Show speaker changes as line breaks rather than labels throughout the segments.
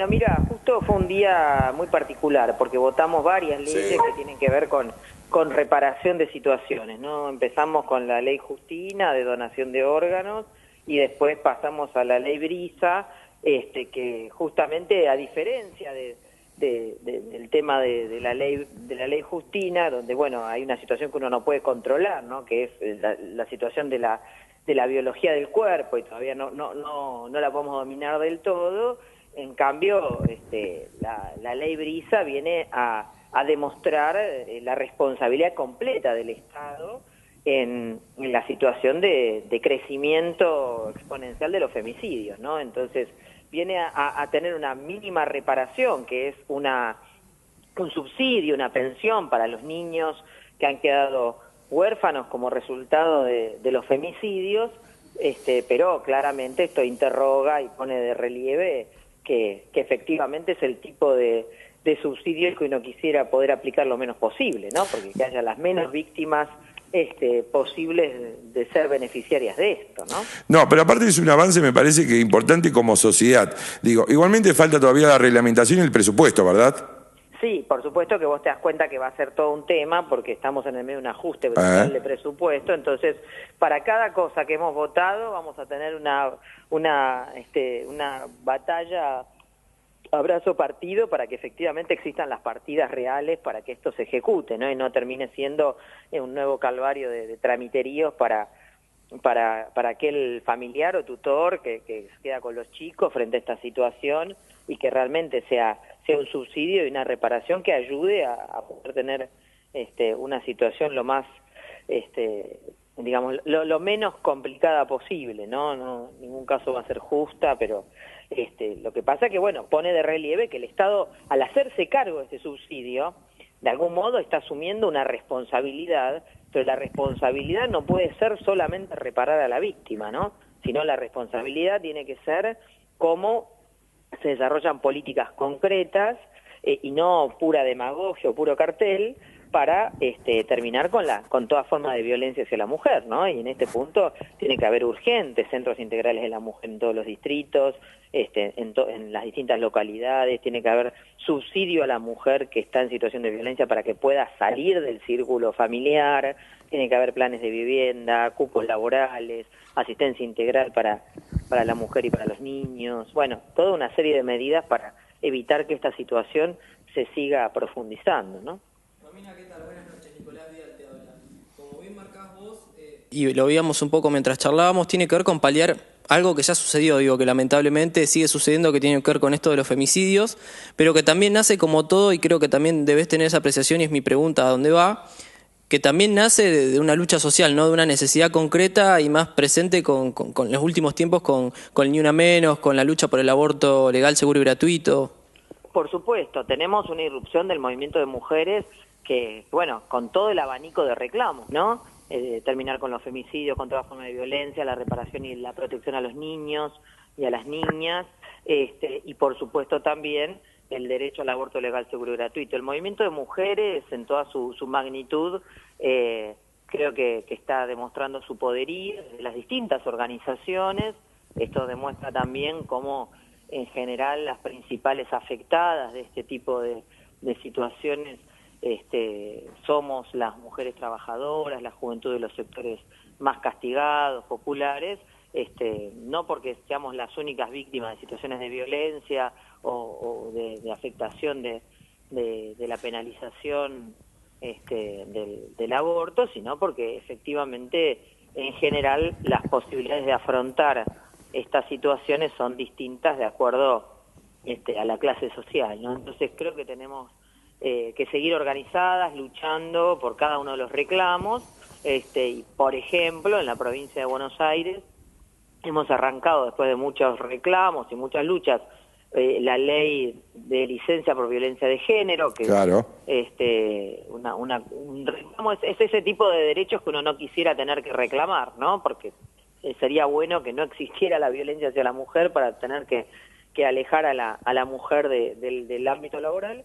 Bueno, mira, justo fue un día muy particular porque votamos varias leyes
Sí.
que tienen que ver con reparación de situaciones, ¿no? Empezamos con la ley Justina de donación de órganos y después pasamos a la ley Brisa, que justamente a diferencia del tema de la ley Justina, donde bueno hay una situación que uno no puede controlar, ¿no? Que es la situación de la biología del cuerpo y todavía no la podemos dominar del todo. En cambio, la ley Brisa viene a demostrar la responsabilidad completa del Estado en la situación de crecimiento exponencial de los femicidios, ¿no? Entonces, viene a tener una mínima reparación, que es un subsidio, una pensión para los niños que han quedado huérfanos como resultado de los femicidios, pero claramente esto interroga y pone de relieve que efectivamente es el tipo de subsidio que uno quisiera poder aplicar lo menos posible, ¿no? Porque que haya las menos víctimas posibles de ser beneficiarias de esto, ¿no?
No, pero aparte es un avance, me parece que importante como sociedad. Digo, igualmente falta todavía la reglamentación y el presupuesto, ¿verdad?
Sí, por supuesto que vos te das cuenta que va a ser todo un tema porque estamos en el medio de un ajuste brutal de presupuesto, entonces para cada cosa que hemos votado vamos a tener una batalla a brazo partido para que efectivamente existan las partidas reales para que esto se ejecute, ¿no? Y no termine siendo un nuevo calvario de tramiteríos para aquel familiar o tutor que se queda con los chicos frente a esta situación y que realmente sea un subsidio y una reparación que ayude a poder tener una situación lo más, digamos, lo menos complicada posible, ¿no? No, en ningún caso va a ser justa, pero lo que pasa es que, bueno, pone de relieve que el Estado, al hacerse cargo de este subsidio, de algún modo está asumiendo una responsabilidad, pero la responsabilidad no puede ser solamente reparar a la víctima, ¿no? Sino la responsabilidad tiene que ser cómo se desarrollan políticas concretas y no pura demagogia o puro cartel para terminar con toda forma de violencia hacia la mujer, ¿no? Y en este punto tiene que haber urgentes centros integrales de la mujer en todos los distritos, en las distintas localidades, tiene que haber subsidio a la mujer que está en situación de violencia para que pueda salir del círculo familiar, tiene que haber planes de vivienda, cupos laborales, asistencia integral para la mujer y para los niños, bueno, toda una serie de medidas para evitar que esta situación se siga profundizando, ¿no?
Romina, ¿qué tal? Buenas noches, Nicolás Vidal te habla. Como bien marcás vos, y lo veíamos un poco mientras charlábamos, tiene que ver con paliar algo que ya sucedió, digo, que lamentablemente sigue sucediendo, que tiene que ver con esto de los femicidios, pero que también nace como todo, y creo que también debes tener esa apreciación, y es mi pregunta, ¿a dónde va?, que también nace de una lucha social, ¿no? De una necesidad concreta y más presente con los últimos tiempos, con el Ni Una Menos, con la lucha por el aborto legal, seguro y gratuito.
Por supuesto, tenemos una irrupción del movimiento de mujeres que, bueno, con todo el abanico de reclamos, ¿no? Terminar con los femicidios, con toda forma de violencia, la reparación y la protección a los niños y a las niñas, y por supuesto también el derecho al aborto legal, seguro y gratuito. El movimiento de mujeres, en toda su magnitud, creo que está demostrando su poderío de las distintas organizaciones. Esto demuestra también cómo, en general, las principales afectadas de este tipo de situaciones somos las mujeres trabajadoras, la juventud de los sectores más castigados, populares, no porque seamos las únicas víctimas de situaciones de violencia o de afectación de la penalización del aborto, sino porque efectivamente en general las posibilidades de afrontar estas situaciones son distintas de acuerdo a la clase social, ¿no? Entonces creo que tenemos que seguir organizadas, luchando por cada uno de los reclamos, y por ejemplo en la provincia de Buenos Aires hemos arrancado después de muchos reclamos y muchas luchas la ley de licencia por violencia de género, que
claro.
un reclamo es ese tipo de derechos que uno no quisiera tener que reclamar, ¿no? Porque sería bueno que no existiera la violencia hacia la mujer para tener que alejar a la mujer del ámbito laboral.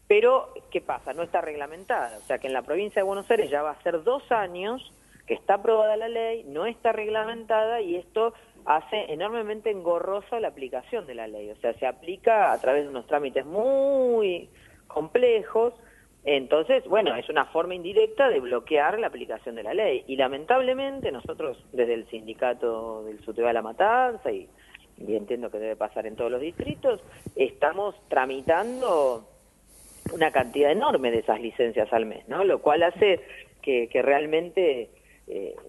Pero, ¿qué pasa? No está reglamentada. O sea, que en la provincia de Buenos Aires ya va a ser 2 años que está aprobada la ley, no está reglamentada y esto hace enormemente engorrosa la aplicación de la ley. O sea, se aplica a través de unos trámites muy complejos. Entonces, bueno, es una forma indirecta de bloquear la aplicación de la ley. Y lamentablemente nosotros, desde el sindicato del SUTEBA de La Matanza, y entiendo que debe pasar en todos los distritos, estamos tramitando una cantidad enorme de esas licencias al mes, ¿no? Lo cual hace que realmente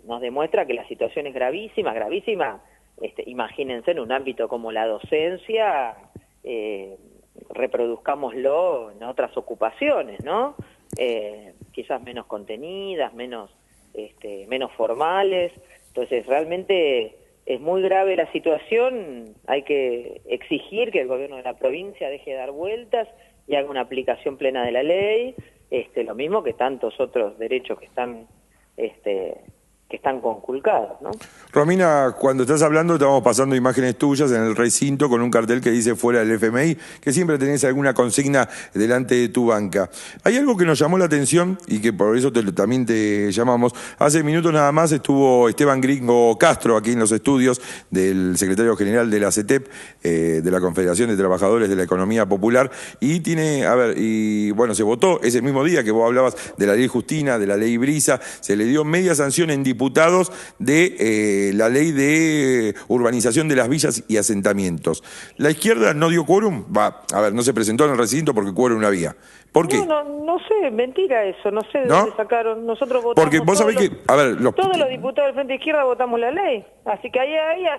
nos demuestra que la situación es gravísima, gravísima. Imagínense en un ámbito como la docencia, reproduzcámoslo en otras ocupaciones, ¿no? Quizás menos contenidas, menos formales. Entonces, realmente es muy grave la situación. Hay que exigir que el gobierno de la provincia deje de dar vueltas y haga una aplicación plena de la ley, lo mismo que tantos otros derechos que están conculcados, ¿no?
Romina, cuando estás hablando estamos pasando imágenes tuyas en el recinto con un cartel que dice fuera del FMI, que siempre tenés alguna consigna delante de tu banca. Hay algo que nos llamó la atención y que por eso también te llamamos. Hace minutos nada más estuvo Esteban Gringo Castro aquí en los estudios del secretario general de la CETEP, de la Confederación de Trabajadores de la Economía Popular, y bueno, se votó ese mismo día que vos hablabas de la ley Justina, de la ley Brisa, se le dio media sanción en diputados de la ley de urbanización de las villas y asentamientos. La izquierda no dio quórum, no se presentó en el recinto porque quórum no había. ¿Por qué?
No sé, mentira eso, no sé de dónde sacaron. Nosotros votamos.
Porque vos sabés que,
todos los diputados del Frente Izquierda votamos la ley. Así que ahí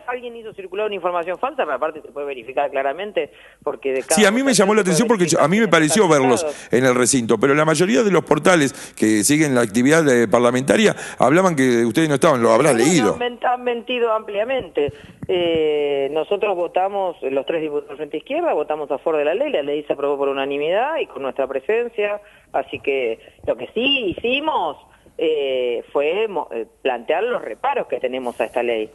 alguien hizo circular una información falsa, pero aparte se puede verificar claramente porque de cada...
Sí, a mí me llamó la atención porque a mí me pareció verlos en el recinto, pero la mayoría de los portales que siguen la actividad parlamentaria hablaban que ustedes no estaban, lo habrás leído.
Han mentido ampliamente. Nosotros votamos, los 3 diputados del Frente Izquierda, votamos a favor de la ley se aprobó por unanimidad y con nuestra presencia, así que lo que sí hicimos fue plantear los reparos que tenemos a esta ley.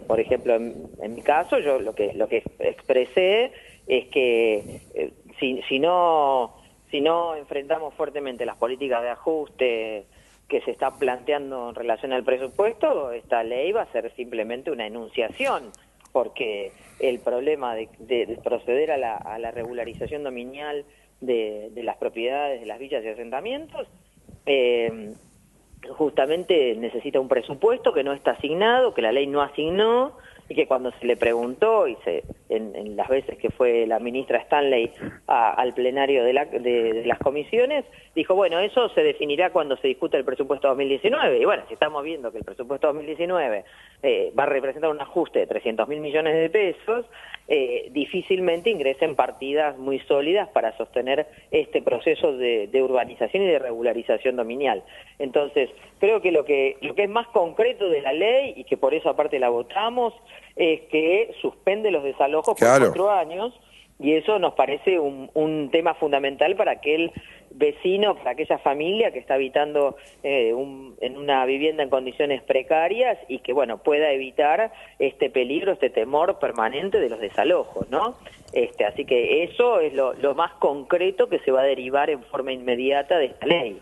Por ejemplo, en mi caso, yo lo que expresé es que si no enfrentamos fuertemente las políticas de ajuste que se está planteando en relación al presupuesto, esta ley va a ser simplemente una enunciación, porque el problema de proceder a la regularización dominial de las propiedades de las villas y asentamientos justamente necesita un presupuesto que no está asignado, que la ley no asignó, y que cuando se le preguntó, en las veces que fue la ministra Stanley al plenario de las comisiones, dijo, bueno, eso se definirá cuando se discuta el presupuesto 2019. Y bueno, si estamos viendo que el presupuesto 2019 va a representar un ajuste de 300.000 millones de pesos, difícilmente ingresen partidas muy sólidas para sostener este proceso de urbanización y de regularización dominial. Entonces, creo que lo que es más concreto de la ley, y que por eso aparte la votamos, es que suspende los desalojos por 4 años, y eso nos parece un tema fundamental para aquel vecino, para aquella familia que está habitando en una vivienda en condiciones precarias y que, bueno, pueda evitar este peligro, este temor permanente de los desalojos, ¿no? Así que eso es lo más concreto que se va a derivar en forma inmediata de esta ley.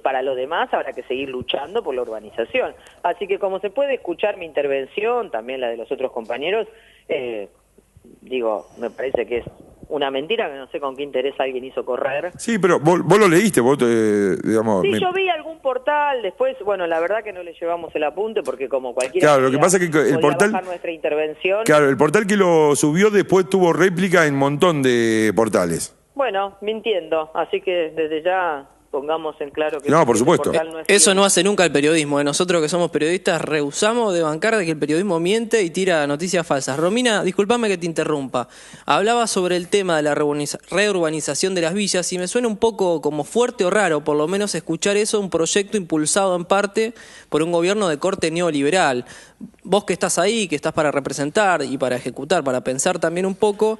Para lo demás habrá que seguir luchando por la urbanización. Así que como se puede escuchar mi intervención, también la de los otros compañeros, me parece que es una mentira que no sé con qué interés alguien hizo correr.
Sí, pero vos lo leíste, digamos...
Sí, yo vi algún portal, después, bueno, la verdad que no le llevamos el apunte porque como cualquiera...
Claro, lo que pasa es que el portal...
bajar nuestra intervención.
Claro, el portal que lo subió después tuvo réplica en un montón de portales.
Bueno, mintiendo, así que desde ya... pongamos en claro que...
No, por supuesto.
Eso no hace nunca el periodismo. Nosotros que somos periodistas rehusamos de bancar de que el periodismo miente y tira noticias falsas. Romina, discúlpame que te interrumpa. Hablaba sobre el tema de la reurbanización de las villas y me suena un poco como fuerte o raro, por lo menos escuchar eso, un proyecto impulsado en parte por un gobierno de corte neoliberal. Vos que estás ahí, que estás para representar y para ejecutar, para pensar también un poco,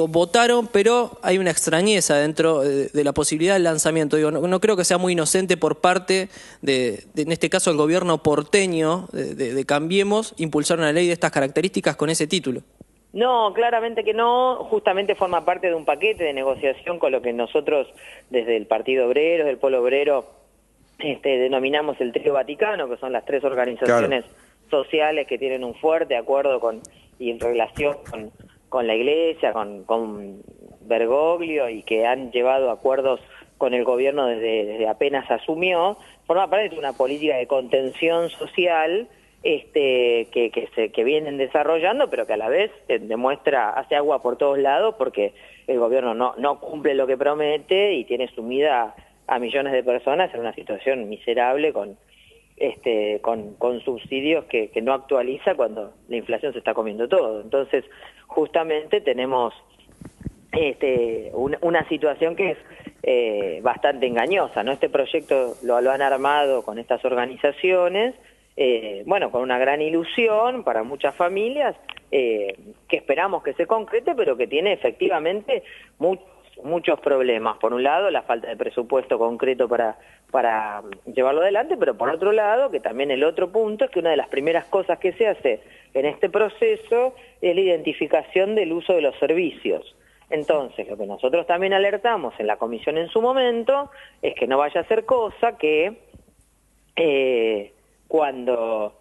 votaron, pero hay una extrañeza dentro de la posibilidad del lanzamiento. No creo que sea muy inocente por parte en este caso, el gobierno porteño de Cambiemos, impulsar una ley de estas características con ese título.
No, claramente que no, justamente forma parte de un paquete de negociación con lo que nosotros desde el Partido Obrero, desde el Polo Obrero, denominamos el Trío Vaticano, que son las 3 organizaciones sociales que tienen un fuerte acuerdo y en relación con la Iglesia, con Bergoglio, y que han llevado acuerdos con el gobierno desde apenas asumió, forma parte de una política de contención social que vienen desarrollando, pero que a la vez hace agua por todos lados, porque el gobierno no cumple lo que promete y tiene sumida a millones de personas en una situación miserable con subsidios que no actualiza cuando la inflación se está comiendo todo. Entonces, justamente tenemos una situación que es bastante engañosa, ¿no? Este proyecto lo han armado con estas organizaciones, con una gran ilusión para muchas familias, que esperamos que se concrete, pero que tiene efectivamente muchos problemas. Por un lado, la falta de presupuesto concreto para llevarlo adelante, pero por otro lado, que también el otro punto es que una de las primeras cosas que se hace en este proceso es la identificación del uso de los servicios. Entonces, lo que nosotros también alertamos en la comisión en su momento es que no vaya a ser cosa que cuando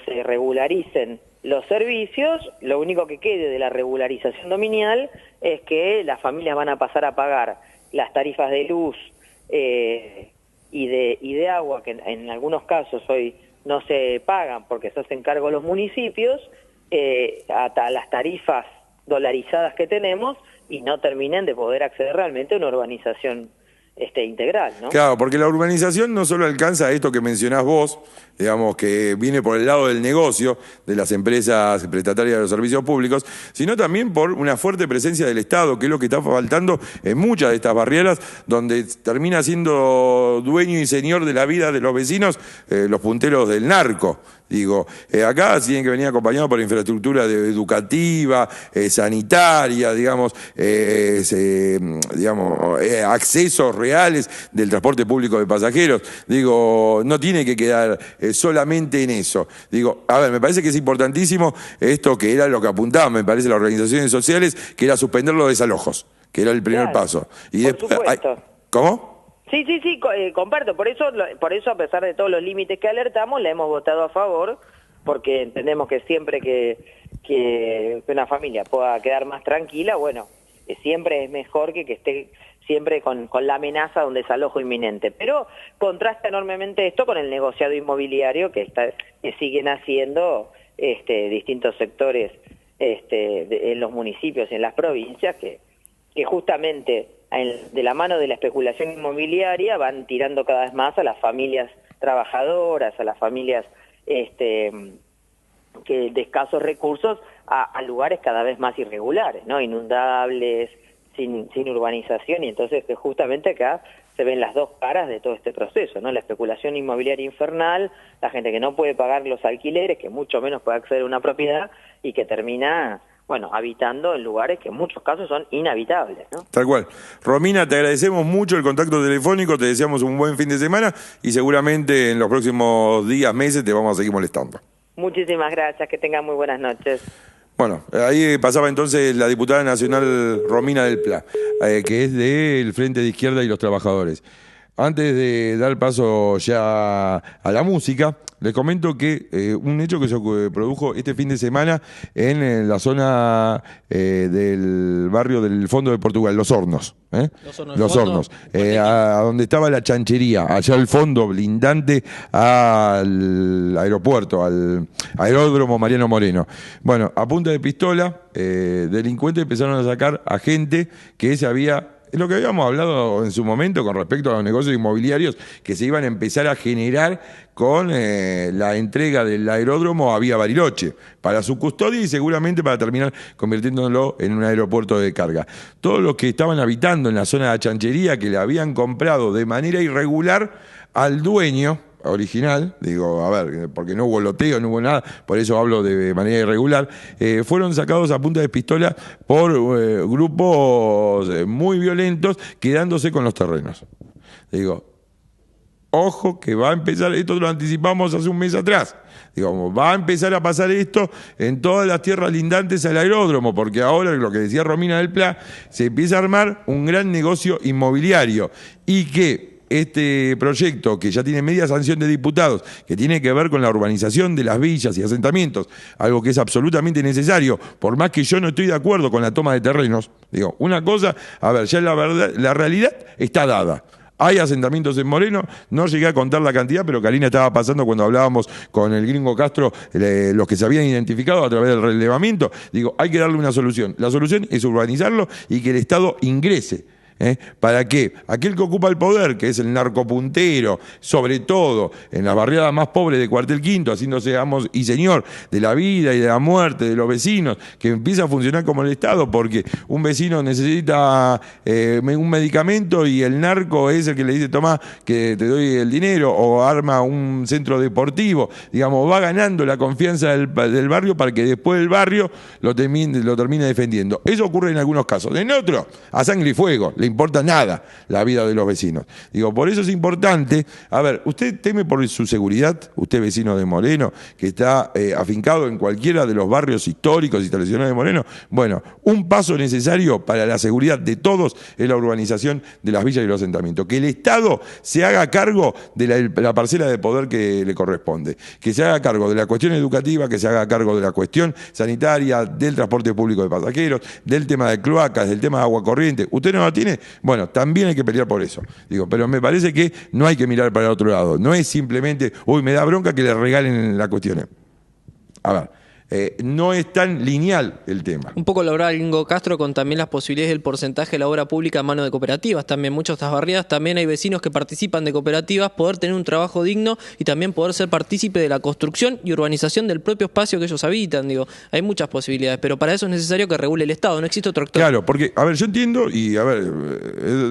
se regularicen los servicios, lo único que quede de la regularización dominial es que las familias van a pasar a pagar las tarifas de luz y de agua, que en algunos casos hoy no se pagan porque se hacen cargo los municipios, hasta las tarifas dolarizadas que tenemos, y no terminen de poder acceder realmente a una urbanización integral, ¿no?
Claro, porque la urbanización no solo alcanza a esto que mencionás vos, digamos, que viene por el lado del negocio, de las empresas prestatarias de los servicios públicos, sino también por una fuerte presencia del Estado, que es lo que está faltando en muchas de estas barriadas, donde termina siendo dueño y señor de la vida de los vecinos, los punteros del narco. Digo, acá tienen que venir acompañados por infraestructura educativa, sanitaria, digamos, accesos reales del transporte público de pasajeros. Digo, no tiene que quedar solamente en eso. Digo, a ver, me parece que es importantísimo esto, que era lo que apuntaban, me parece, las organizaciones sociales, que era suspender los desalojos, que era el primer paso. Y
por supuesto.
¿Cómo?
Sí, comparto. Por eso, a pesar de todos los límites que alertamos, le hemos votado a favor, porque entendemos que siempre que una familia pueda quedar más tranquila, bueno, siempre es mejor que esté siempre con la amenaza de un desalojo inminente. Pero contrasta enormemente esto con el negociado inmobiliario que siguen haciendo distintos sectores en los municipios y en las provincias, que justamente de la mano de la especulación inmobiliaria van tirando cada vez más a las familias trabajadoras, a las familias de escasos recursos, a lugares cada vez más irregulares, ¿no? Inundables, sin urbanización, y entonces justamente acá se ven las dos caras de todo este proceso, ¿no? La especulación inmobiliaria infernal, la gente que no puede pagar los alquileres, que mucho menos puede acceder a una propiedad y que termina habitando en lugares que en muchos casos son inhabitables, ¿no?
Tal cual. Romina, te agradecemos mucho el contacto telefónico, te deseamos un buen fin de semana y seguramente en los próximos días, meses, te vamos a seguir molestando.
Muchísimas gracias, que tengan muy buenas noches.
Bueno, ahí pasaba entonces la diputada nacional Romina del Pla, que es del Frente de Izquierda y los Trabajadores. Antes de dar paso ya a la música, les comento que un hecho que se produjo este fin de semana en la zona del barrio del Fondo de Portugal, Los Hornos. Los Hornos. A donde estaba la chanchería, allá al fondo, blindante al aeropuerto, al aeródromo Mariano Moreno. Bueno, a punta de pistola, delincuentes empezaron a sacar a gente que se había... Es lo que habíamos hablado en su momento con respecto a los negocios inmobiliarios que se iban a empezar a generar con la entrega del aeródromo a Vía Bariloche para su custodia y seguramente para terminar convirtiéndolo en un aeropuerto de carga. Todos los que estaban habitando en la zona de la chanchería, que le habían comprado de manera irregular al dueño original, digo, a ver, porque no hubo loteo, no hubo nada, por eso hablo de manera irregular, fueron sacados a punta de pistola por grupos muy violentos, quedándose con los terrenos. Digo, ojo que va a empezar, esto lo anticipamos hace un mes atrás, digo, va a empezar a pasar esto en todas las tierras lindantes al aeródromo, porque ahora, lo que decía Romina del Pla, se empieza a armar un gran negocio inmobiliario y que este proyecto, que ya tiene media sanción de diputados, que tiene que ver con la urbanización de las villas y asentamientos, algo que es absolutamente necesario, por más que yo no estoy de acuerdo con la toma de terrenos, digo, una cosa, a ver, ya la realidad está dada. Hay asentamientos en Moreno, no llegué a contar la cantidad, pero Karina estaba pasando cuando hablábamos con el gringo Castro, los que se habían identificado a través del relevamiento. Digo, hay que darle una solución. La solución es urbanizarlo y que el Estado ingrese. Para que aquel que ocupa el poder, que es el narcopuntero, sobre todo en las barriadas más pobres de Cuartel Quinto, haciéndose amos y señor de la vida y de la muerte de los vecinos, que empieza a funcionar como el Estado, porque un vecino necesita un medicamento y el narco es el que le dice, tomá, que te doy el dinero, o arma un centro deportivo, digamos, va ganando la confianza del barrio para que después el barrio lo termine defendiendo. Eso ocurre en algunos casos. En otros, a sangre y fuego, le importa nada la vida de los vecinos. Digo, por eso es importante, a ver, ¿usted teme por su seguridad? Usted vecino de Moreno, que está afincado en cualquiera de los barrios históricos y tradicionales de Moreno. Bueno, un paso necesario para la seguridad de todos es la urbanización de las villas y los asentamientos. Que el Estado se haga cargo de la parcela de poder que le corresponde. Que se haga cargo de la cuestión educativa, que se haga cargo de la cuestión sanitaria, del transporte público de pasajeros, del tema de cloacas, del tema de agua corriente. ¿Usted no lo tiene? Bueno, también hay que pelear por eso. Digo, pero me parece que no hay que mirar para el otro lado. No es simplemente, uy, me da bronca que le regalen la cuestión. A ver, no es tan lineal el tema.
Un poco lo hablaba el gringo Castro con también las posibilidades del porcentaje de la obra pública a mano de cooperativas. También muchas de estas barriadas, también hay vecinos que participan de cooperativas, poder tener un trabajo digno y también poder ser partícipe de la construcción y urbanización del propio espacio que ellos habitan. Digo, hay muchas posibilidades, pero para eso es necesario que regule el Estado, no existe otro actor.
Claro, porque, a ver, yo entiendo, y a ver,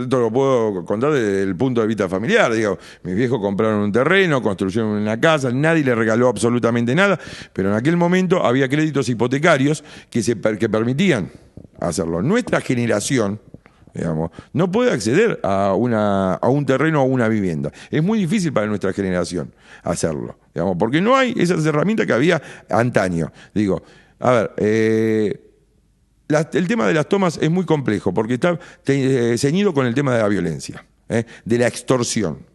esto lo puedo contar desde el punto de vista familiar. Digo, mis viejos compraron un terreno, construyeron una casa, nadie le regaló absolutamente nada, pero en aquel momento había créditos hipotecarios que permitían hacerlo. Nuestra generación, digamos, no puede acceder a un terreno o a una vivienda. Es muy difícil para nuestra generación hacerlo, digamos, porque no hay esas herramientas que había antaño. Digo, a ver, el tema de las tomas es muy complejo porque está ceñido con el tema de la violencia, de la extorsión.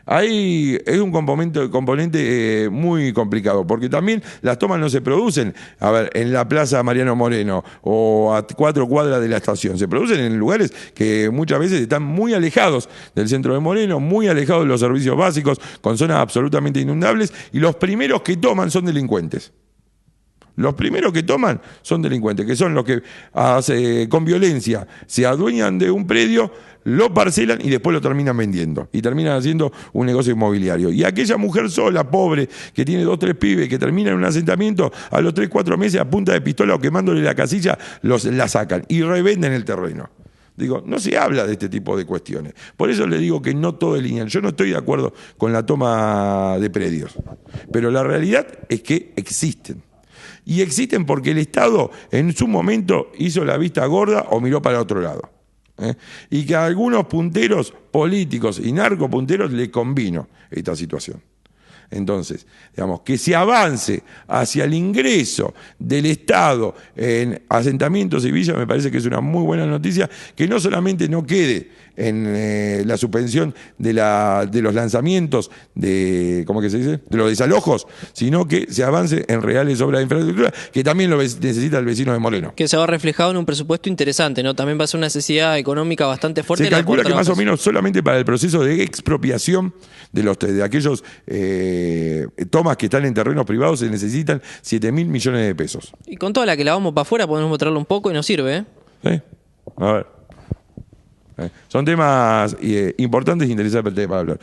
Ahí es un componente muy complicado, porque también las tomas no se producen, a ver, en la Plaza Mariano Moreno o a 4 cuadras de la estación, se producen en lugares que muchas veces están muy alejados del centro de Moreno, muy alejados de los servicios básicos, con zonas absolutamente inundables, y los primeros que toman son delincuentes. Los primeros que toman son delincuentes, que son los que con violencia se adueñan de un predio, lo parcelan y después lo terminan vendiendo. Y terminan haciendo un negocio inmobiliario. Y aquella mujer sola, pobre, que tiene 2 o 3 pibes, que termina en un asentamiento, a los 3 o 4 meses a punta de pistola o quemándole la casilla, la sacan y revenden el terreno. Digo, no se habla de este tipo de cuestiones. Por eso le digo que no todo es lineal. Yo no estoy de acuerdo con la toma de predios. Pero la realidad es que existen. Y existen porque el Estado en su momento hizo la vista gorda o miró para otro lado. Y que a algunos punteros políticos y narcopunteros le convino esta situación. Entonces, digamos, que se avance hacia el ingreso del Estado en asentamientos y villas me parece que es una muy buena noticia, que no solamente no quede en la suspensión de los lanzamientos ¿cómo que se dice?, de los desalojos, sino que se avance en reales obras de infraestructura, que también lo necesita el vecino de Moreno.
Que se va reflejado en un presupuesto interesante, ¿no? También va a ser una necesidad económica bastante fuerte.
Se calcula que más o menos solamente para el proceso de expropiación de aquellos tomas que están en terrenos privados se necesitan 7.000 millones de pesos.
Y con toda la que la vamos para afuera podemos mostrarlo un poco y nos sirve, ¿eh?
Sí, a ver. Son temas importantes e interesantes para hablar.